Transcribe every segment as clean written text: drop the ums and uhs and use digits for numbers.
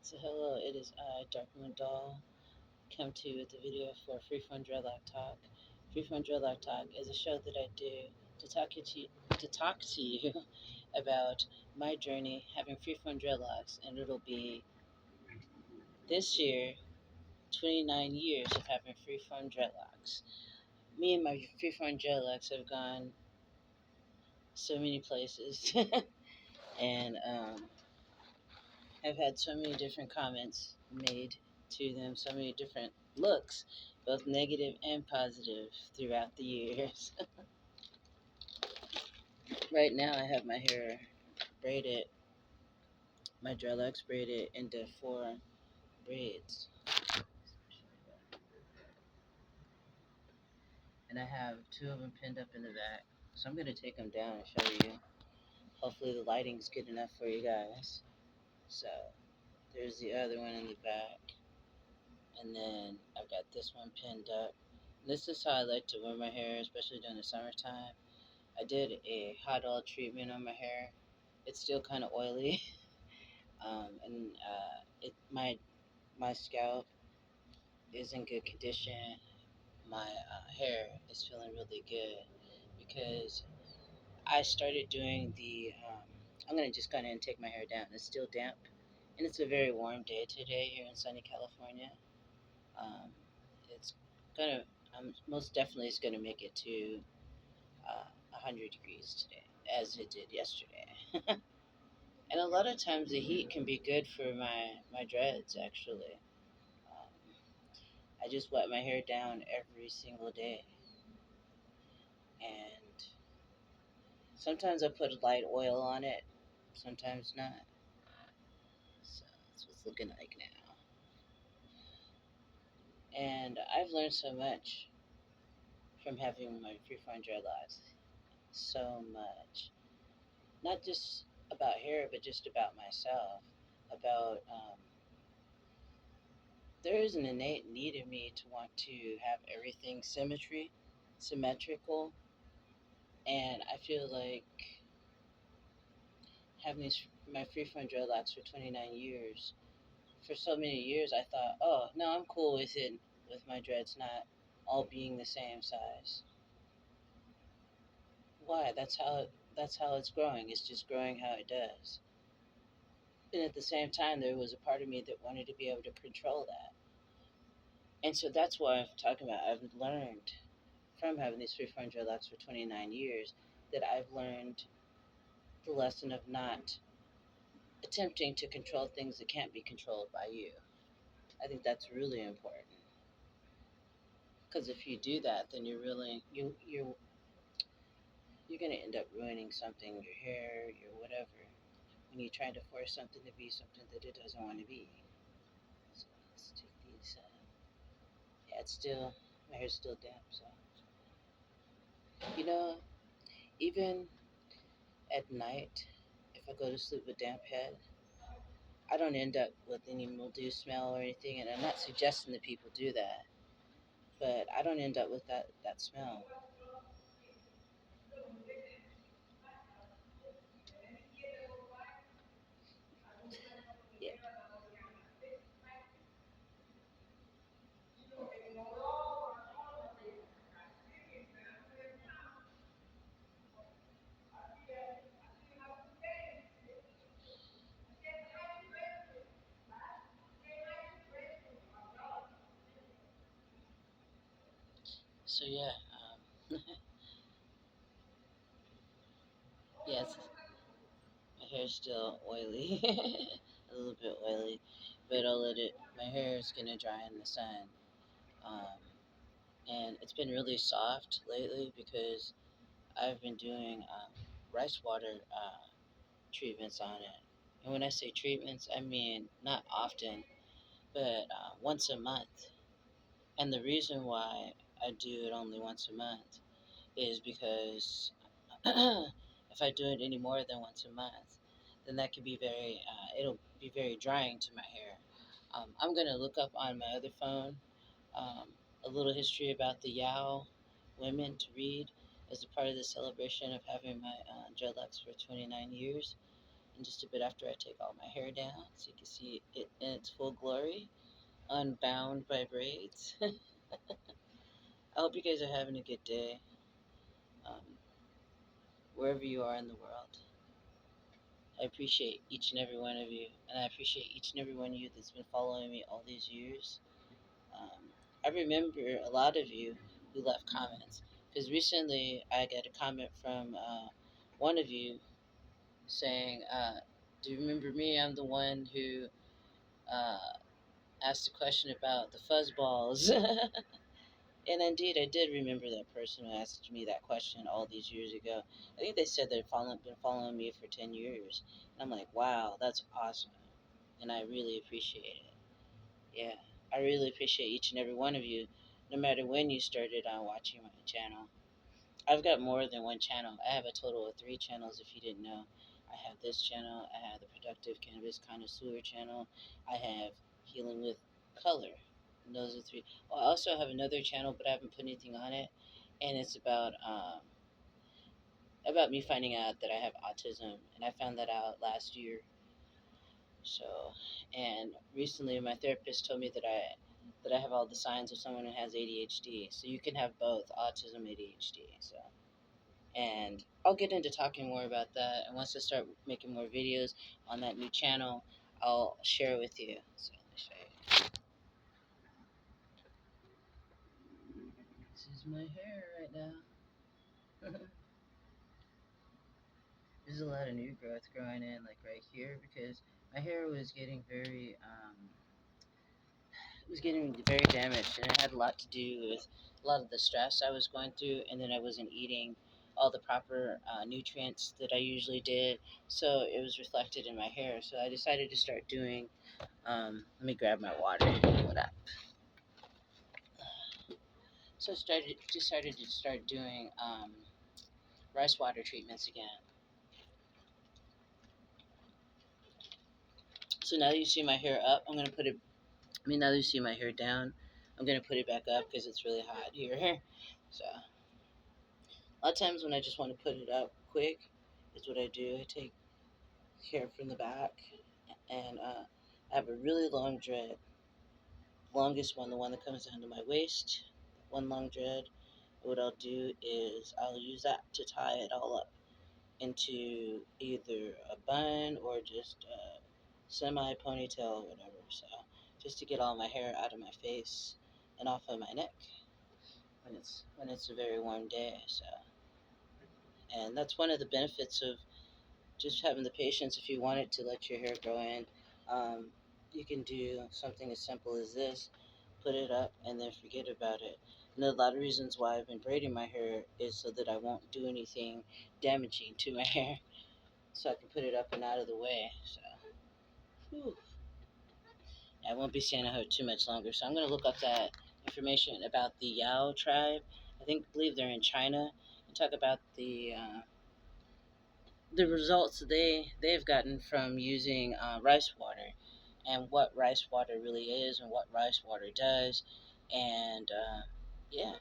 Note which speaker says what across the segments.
Speaker 1: So hello, it is I, Dark Moon Doll, come to you with a video for Freeform Dreadlock Talk. Freeform Dreadlock Talk is a show that I do to talk to you about my journey having freeform dreadlocks, and it'll be this year 29 years of having freeform dreadlocks. Me and my freeform dreadlocks have gone so many places, and I've had so many different comments made to them, so many different looks, both negative and positive, throughout the years. Right now, I have my hair braided, my dreadlocks braided into four braids, and I have two of them pinned up in the back. So I'm going to take them down and show you. Hopefully, the lighting's good enough for you guys. So, there's the other one in the back, and then I've got this one pinned up. This is how I like to wear my hair, especially during the summertime. I did a hot oil treatment on my hair. It's still kind of oily, and my scalp is in good condition. My hair is feeling really good because I started doing the. I'm gonna just go ahead and take my hair down. It's still damp, and it's a very warm day today here in sunny California. Um, it's gonna. Most definitely is gonna make it to 100 degrees today, as it did yesterday. And a lot of times the heat can be good for my dreads, actually. Um, I just wet my hair down every single day. And sometimes I put light oil on it, sometimes not. So that's what it's looking like now. And I've learned so much from having my freeform dreadlocks. So much. Not just about hair, but just about myself. About there is an innate need in me to want to have everything symmetrical, and I feel like having my freeform dreadlocks for 29 years. For so many years, I thought, oh no, I'm cool with it, with my dreads not all being the same size. Why? That's how it's growing. It's just growing how it does. And at the same time, there was a part of me that wanted to be able to control that. And so that's why I'm talking about. I've learned from having these freeform dreadlocks for 29 years that I've learned the lesson of not attempting to control things that can't be controlled by you. I think that's really important because if you do that, then you're going to end up ruining something, your hair, your whatever, when you try to force something to be something that it doesn't want to be. So let's take these. Yeah, it's still my hair's still damp, so you know, even at night, if I go to sleep with damp head, I don't end up with any mildew smell or anything, and I'm not suggesting that people do that, but I don't end up with that smell. Yeah. So yeah, yes, my hair's still oily, a little bit oily, but I'll let it. My hair is gonna dry in the sun, um, and it's been really soft lately because I've been doing rice water treatments on it. And when I say treatments, I mean not often, but once a month. And the reason why I do it only once a month is because if I do it any more than once a month, then that could be it'll be very drying to my hair. I'm going to look up on my other phone um, a little history about the Yao women to read as a part of the celebration of having my dreadlocks for 29 years. in just a bit after I take all my hair down so you can see it in its full glory, unbound by braids. I hope you guys are having a good day, um, wherever you are in the world. I appreciate each and every one of you, and I appreciate each and every one of you that's been following me all these years. Um, I remember a lot of you who left comments because recently I got a comment from one of you saying, "Do you remember me? I'm the one who uh, asked a question about the fuzzballs." And indeed, I did remember that person who asked me that question all these years ago. I think they said they'd been following me for 10 years. And I'm like, wow, that's awesome. And I really appreciate it. Yeah, I really appreciate each and every one of you, no matter when you started on watching my channel. I've got more than one channel. I have a total of 3 channels if you didn't know. I have this channel, I have the Productive Cannabis Connoisseur channel, I have Healing with Color. And those are 3. Well, I also have another channel, but I haven't put anything on it, and it's about me finding out that I have autism, and I found that out last year. So, and recently my therapist told me that I have all the signs of someone who has ADHD. So you can have both autism, ADHD. So, and I'll get into talking more about that. And once I start making more videos on that new channel, I'll share it with you. So let me show you. This is my hair right now. There's a lot of new growth growing in, like right here, because my hair was getting very damaged, and it had a lot to do with a lot of the stress I was going through, and then I wasn't eating all the proper nutrients that I usually did, so it was reflected in my hair. So I decided to start doing. Let me grab my water. What up? So I decided to start doing rice water treatments again. So now that you see my hair up, I'm gonna put it. I mean, now that you see my hair down, I'm gonna put it back up because it's really hot here. So a lot of times when I just want to put it up quick, is what I do. I take hair from the back, and I have a really long dread, longest one, the one that comes down to my waist, one long dread. What I'll do is I'll use that to tie it all up into either a bun or just a semi ponytail or whatever. So just to get all my hair out of my face and off of my neck when it's a very warm day. So, and that's one of the benefits of just having the patience. If you wanted to let your hair grow in, um, you can do something as simple as this, put it up and then forget about it. And a lot of reasons why I've been braiding my hair is so that I won't do anything damaging to my hair, so I can put it up and out of the way. So whew, I won't be staying out here too much longer, so I'm going to look up that information about the Yao tribe. Believe they're in China, and talk about the results they've gotten from using rice water, and what rice water really is and what rice water does, and yeah.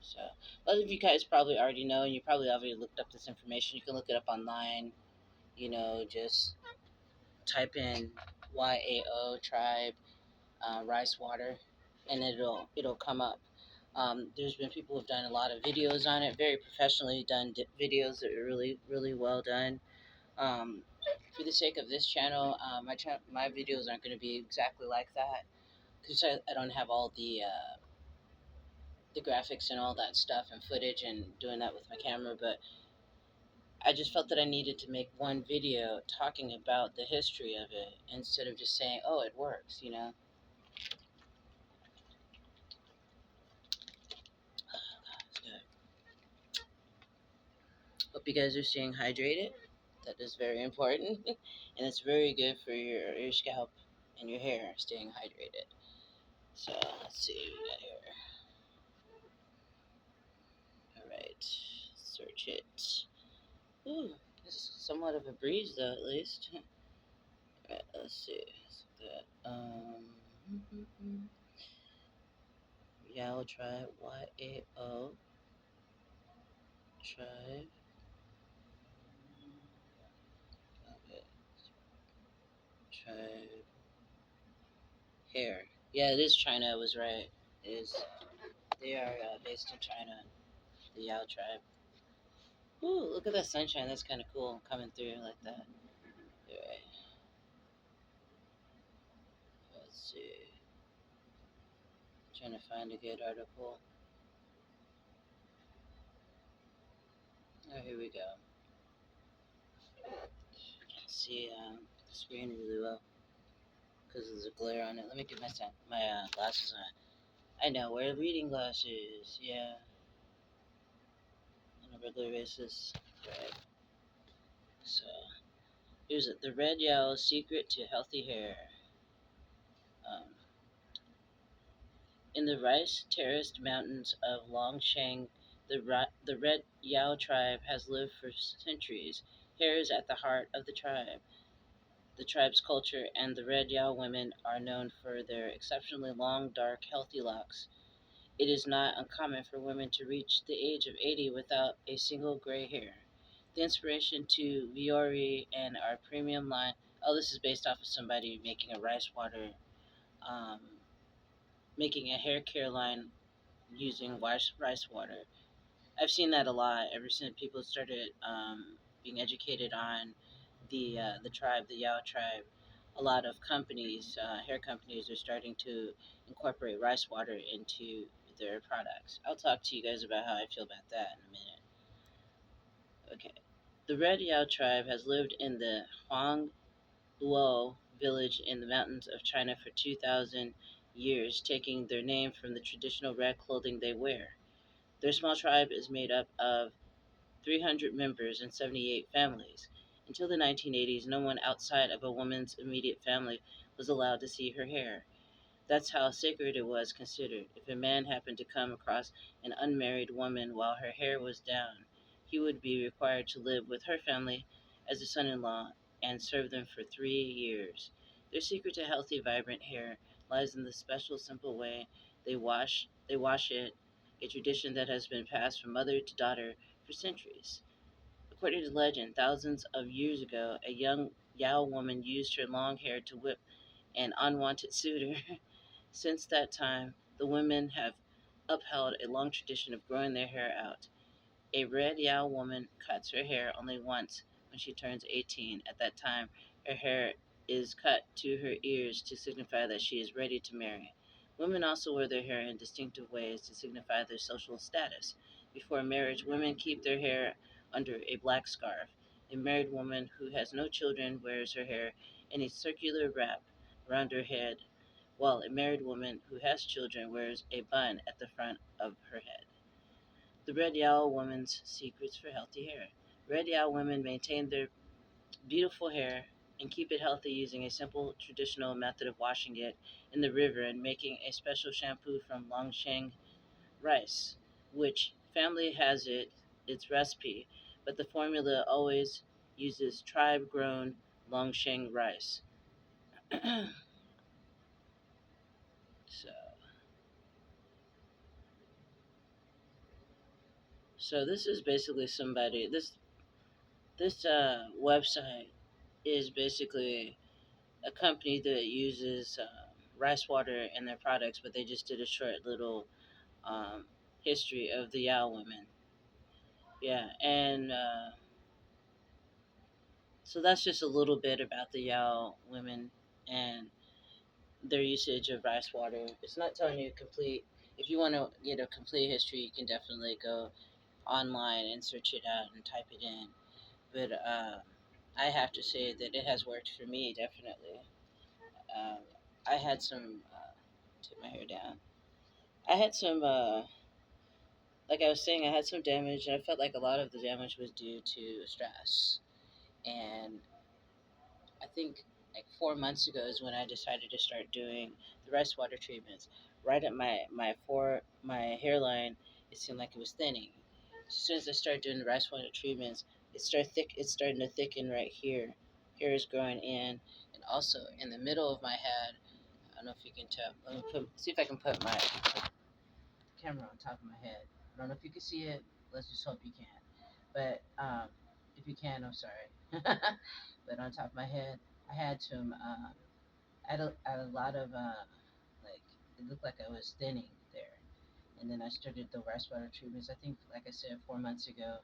Speaker 1: So a lot of you guys probably already know, and you probably already looked up this information. You can look it up online. Just type in YAO tribe rice water, and it'll come up. There's been people who've done a lot of videos on it, very professionally done videos that are really really well done. Um, for the sake of this channel, my videos aren't going to be exactly like that because I don't have all the graphics and all that stuff and footage and doing that with my camera, but I just felt that I needed to make one video talking about the history of it instead of just saying, "Oh, it works." It's good. Hope you guys are staying hydrated. That is very important, and it's very good for your scalp and your hair staying hydrated. So let's see what we got here. All right, search it. Ooh, this is somewhat of a breeze though, at least. All right, let's see. So that Yao tribe, YAO tribe. Okay, hair. Yeah, it is China. I was right. It is. They are based in China. The Yao tribe. Ooh, look at that sunshine. That's kind of cool coming through like that. Alright, let's see. Trying to find a good article. Oh, here we go. Can't see the screen really well because there's a glare on it. Let me get my glasses on. I know, wear reading glasses. Yeah, on a regular basis. Right. So here's it. The red yellow secret to healthy hair. Um, in the rice terraced mountains of Longshan, the red Yao tribe has lived for centuries. Hair is at the heart of the tribe. The tribe's culture and the red Yao women are known for their exceptionally long, dark, healthy locks. It is not uncommon for women to reach the age of 80 without a single gray hair. The inspiration to Viore and our premium line. Oh, this is based off of somebody making a rice water, um, making a hair care line using rice water. I've seen that a lot ever since people started being educated on the tribe, the Yao tribe. A lot of companies, hair companies, are starting to incorporate rice water into their products. I'll talk to you guys about how I feel about that in a minute. Okay. The Red Yao tribe has lived in the Huang Luo village in the mountains of China for 2,000 years, taking their name from the traditional red clothing they wear. Their small tribe is made up of 300 members and 78 families. Until the 1980s, no one outside of a woman's immediate family was allowed to see her hair. That's how sacred it was considered. If a man happened to come across an unmarried woman while her hair was down, he would be required to live with her family as a son in law and serve them for 3 years. Their secret to healthy, vibrant hair lies in the special, simple way they wash it, a tradition that has been passed from mother to daughter for centuries. According to legend, thousands of years ago, a young Yao woman used her long hair to whip an unwanted suitor. Since that time, the women have upheld a long tradition of growing their hair out. A red Yao woman cuts her hair only once when she turns 18. At that time, her hair is cut to her ears to signify that she is ready to marry. Women also wear their hair in distinctive ways to signify their social status. Before marriage, women keep their hair under a black scarf. A married woman who has no children wears her hair in a circular wrap around her head, while a married woman who has children wears a bun at the front of her head. The Red Yao woman's secrets for healthy hair. Red Yao women maintain their beautiful hair and keep it healthy using a simple traditional method of washing it in the river and making a special shampoo from Longsheng rice, which family has its recipe, but the formula always uses tribe grown Longsheng rice. so so this is basically somebody this website is basically a company that uses rice water in their products, but they just did a short little um, history of the Yao women. Yeah, and so that's just a little bit about the Yao women and their usage of rice water. It's not telling you complete. If you want to get a complete history, you can definitely go online and search it out and type it in. But I have to say that it has worked for me definitely. Um, I had some. Tip my hair down. I had some, like I was saying, I had some damage, and I felt like a lot of the damage was due to stress. And I think like 4 months ago is when I decided to start doing the rice water treatments. Right at my hairline, it seemed like it was thinning. As soon as I started doing the rice water treatments, it's starting to thicken right here. Hair is growing in, and also in the middle of my head. I don't know if you can tell. See if I can put my camera on top of my head. I don't know if you can see it. Let's just hope you can. But if you can, I'm sorry. But on top of my head, I had some. I had a lot of. it looked like I was thinning there. And then I started the rice water treatments. I think, like I said, 4 months ago,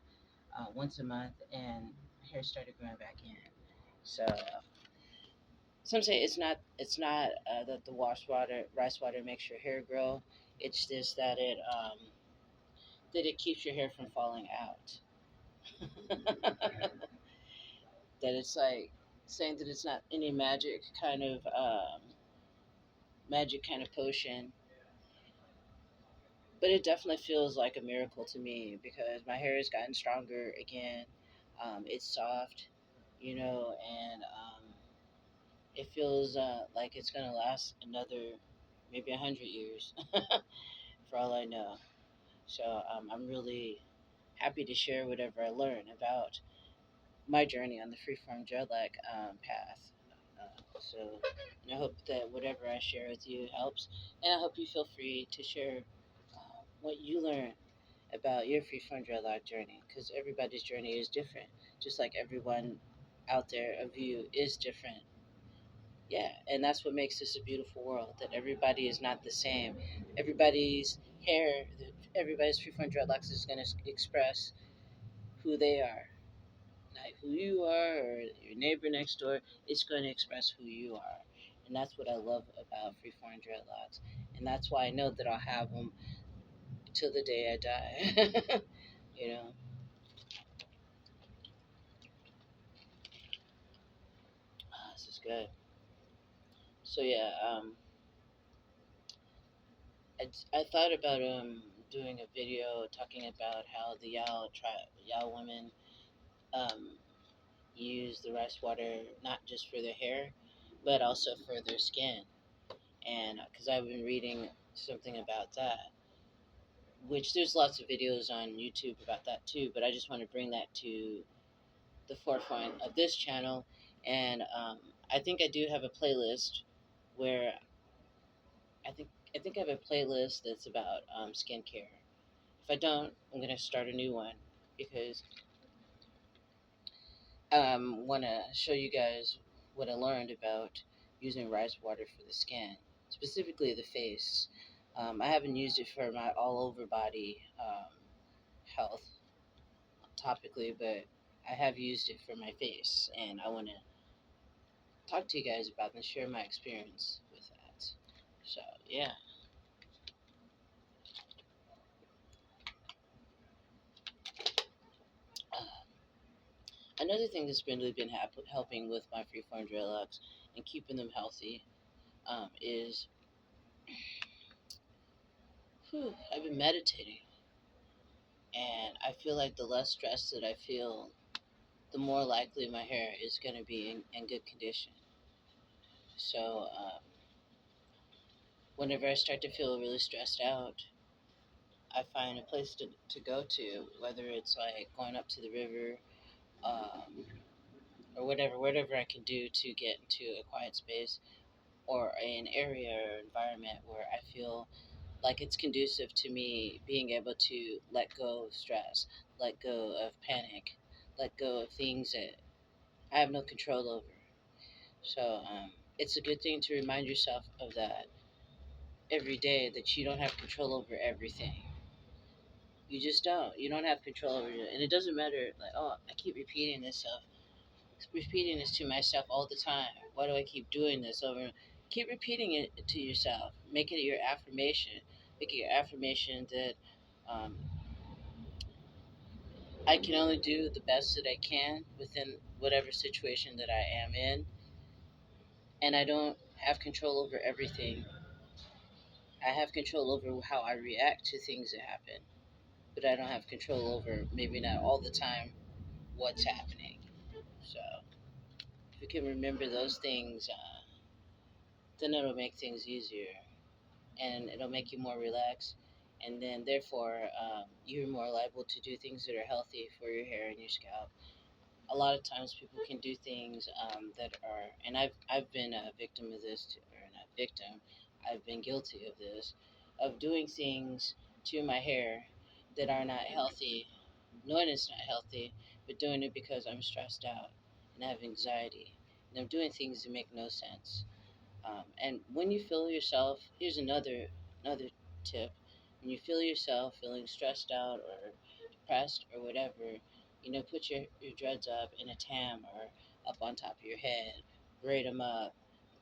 Speaker 1: once a month, and hair started growing back in. So some say it's not that the rice water makes your hair grow. It's just that it keeps your hair from falling out. That it's like saying that it's not any magic kind of potion, but it definitely feels like a miracle to me because my hair has gotten stronger again. It's soft, and it feels like it's gonna last another maybe 100 years, for all I know. So I'm really happy to share whatever I learn about my journey on the Freeform Dreadlock path. So and I hope that whatever I share with you helps, and I hope you feel free to share what you learn about your Freeform Dreadlock journey, because everybody's journey is different, just like everyone out there of you is different. Yeah, and that's what makes this a beautiful world. That everybody is not the same. Everybody's hair, everybody's Freeform Dreadlocks is going to express who they are, like who you are or your neighbor next door. It's going to express who you are, and that's what I love about Freeform Dreadlocks, and that's why I know that I'll have them till the day I die. you know, this is good. So yeah, I thought about doing a video talking about how the Yao women um, use the rice water not just for their hair, but also for their skin. And because I've been reading something about that, which there's lots of videos on YouTube about that too, but I just want to bring that to the forefront of this channel. And I think I do have a playlist where I think I think I have a playlist that's about skincare. If I don't, I'm gonna start a new one because want to show you guys what I learned about using rice water for the skin, specifically the face. I haven't used it for my all over body health topically, but I have used it for my face, and I want to talk to you guys about and share my experience with that. So yeah. Another thing that's really been helping with my freeform dreadlocks and keeping them healthy is I've been meditating, and I feel like the less stress that I feel, the more likely my hair is going to be in good condition. So whenever I start to feel really stressed out, I find a place to go to, whether it's like going up to the river um, or whatever I can do to get into a quiet space or an area or environment where I feel like it's conducive to me being able to let go of stress, let go of panic, let go of things that I have no control over. So it's a good thing to remind yourself of that every day, that you don't have control over everything. You just don't. You don't have control over it, and it doesn't matter. Like, oh, I keep repeating this to myself all the time. Why do I keep doing this over? Keep repeating it to yourself. Make it your affirmation. Make it your affirmation that um, I can only do the best that I can within whatever situation that I am in, and I don't have control over everything. I have control over how I react to things that happen, but I don't have control over, maybe not all the time, what's happening. So if you can remember those things, then it'll make things easier, and it'll make you more relaxed. And then, therefore, you're more liable to do things that are healthy for your hair and your scalp. A lot of times, people can do things that are, and I've been a victim of this, or not victim, I've been guilty of this, of doing things to my hair that are not healthy, knowing it's not healthy, but doing it because I'm stressed out and I have anxiety. And I'm doing things that make no sense. And when you feel yourself, here's another tip. When you feel yourself feeling stressed out or depressed or whatever, put your dreads up in a tam or up on top of your head, braid them up,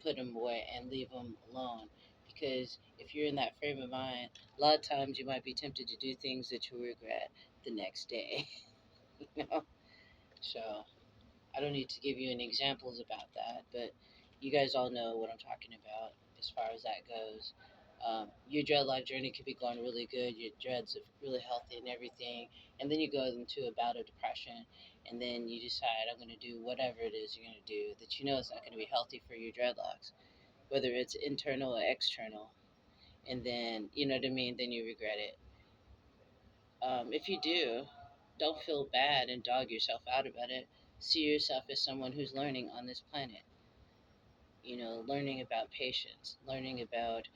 Speaker 1: put them away, and leave them alone. Because if you're in that frame of mind, a lot of times you might be tempted to do things that you'll regret the next day. you know? So I don't need to give you any examples about that, but you guys all know what I'm talking about as far as that goes. Your dreadlock journey could be going really good, your dreads are really healthy and everything, and then you go into a bout of depression, and then you decide, I'm going to do whatever it is you're going to do that you know is not going to be healthy for your dreadlocks, whether it's internal or external, and then, you know what I mean, then you regret it. If you do, don't feel bad and dog yourself out about it. See yourself as someone who's learning on this planet. Learning about patience, learning about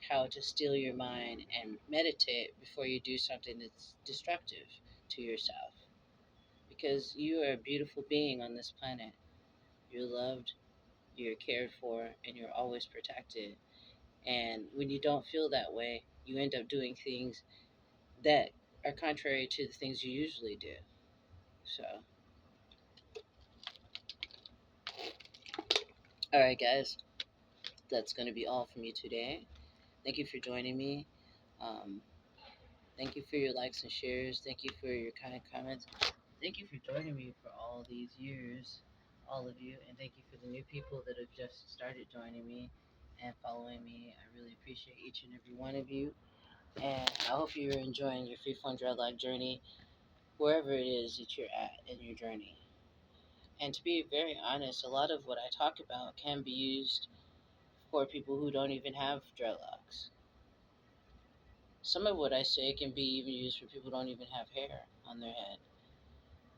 Speaker 1: how to still your mind and meditate before you do something that's destructive to yourself. Because you are a beautiful being on this planet. You're loved, you're cared for, and you're always protected. And when you don't feel that way, you end up doing things that are contrary to the things you usually do. So, all right, guys, that's going to be all from me today. Thank you for joining me. Um, Thank you for your likes and shares. Thank you for your kind comments. Thank you for joining me for all these years, all of you. And thank you for the new people that have just started joining me and following me. I really appreciate each and every one of you. And I hope you're enjoying your Freeform Dreadlock journey, wherever it is that you're at in your journey. And to be very honest, a lot of what I talk about can be used for people who don't even have dreadlocks. Some of what I say can be even used for people who don't even have hair on their head.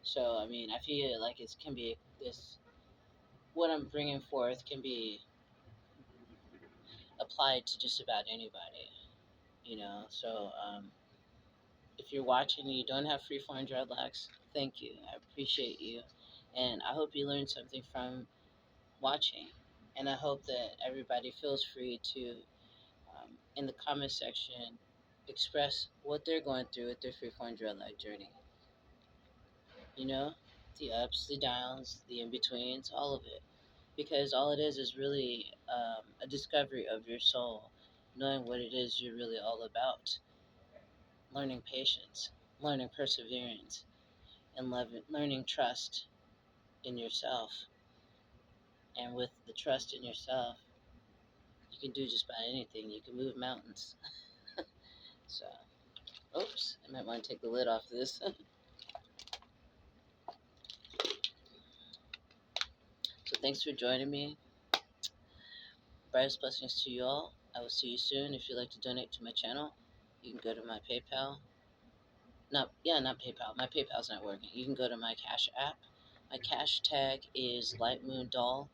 Speaker 1: So I mean, I feel like it can be this. What I'm bringing forth can be applied to just about anybody. So if you're watching and you don't have freeform dreadlocks, thank you. I appreciate you, and I hope you learned something from watching. And I hope that everybody feels free to, in the comment section, express what they're going through with their freeform dreadlock journey. You know, the ups, the downs, the in betweens, all of it. Because all it is really a discovery of your soul, knowing what it is you're really all about, learning patience, learning perseverance, and learning trust in yourself. And with the trust in yourself, you can do just about anything. You can move mountains. So, oops, I might want to take the lid off this. So, thanks for joining me. Brightest blessings to you all. I will see you soon. If you'd like to donate to my channel, you can go to my PayPal. Not PayPal. My PayPal's not working. You can go to my Cash app. My Cash tag is Light Moon Doll.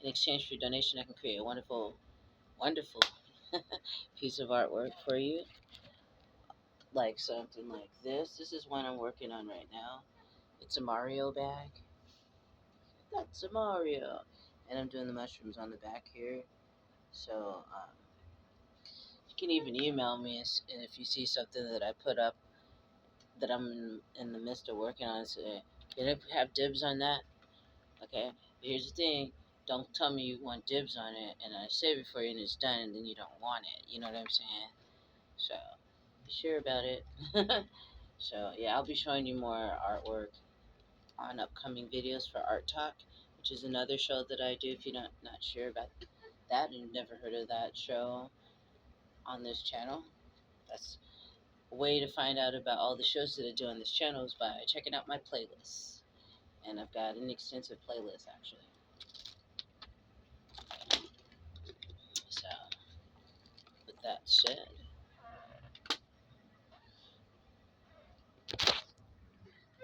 Speaker 1: In exchange for your donation, I can create a wonderful, wonderful piece of artwork for you, like something like this. This is one I'm working on right now. It's a Mario bag. That's a Mario, and I'm doing the mushrooms on the back here. So you can even email me if you see something that I put up that I'm in the midst of working on. Say, can I have dibs on that? Okay, but here's the thing. Don't tell me you want dibs on it and I save it for you and it's done and then you don't want it. You know what I'm saying? So be sure about it. So yeah, I'll be showing you more artwork on upcoming videos for Art Talk, which is another show that I do. If you're not sure about that and you've never heard of that show on this channel, that's a way to find out about all the shows that I do on this channel is by checking out my playlists. And I've got an extensive playlist actually. So with that said,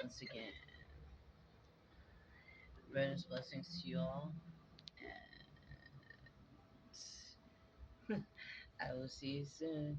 Speaker 1: once again, brightest blessings to you all, and I will see you soon.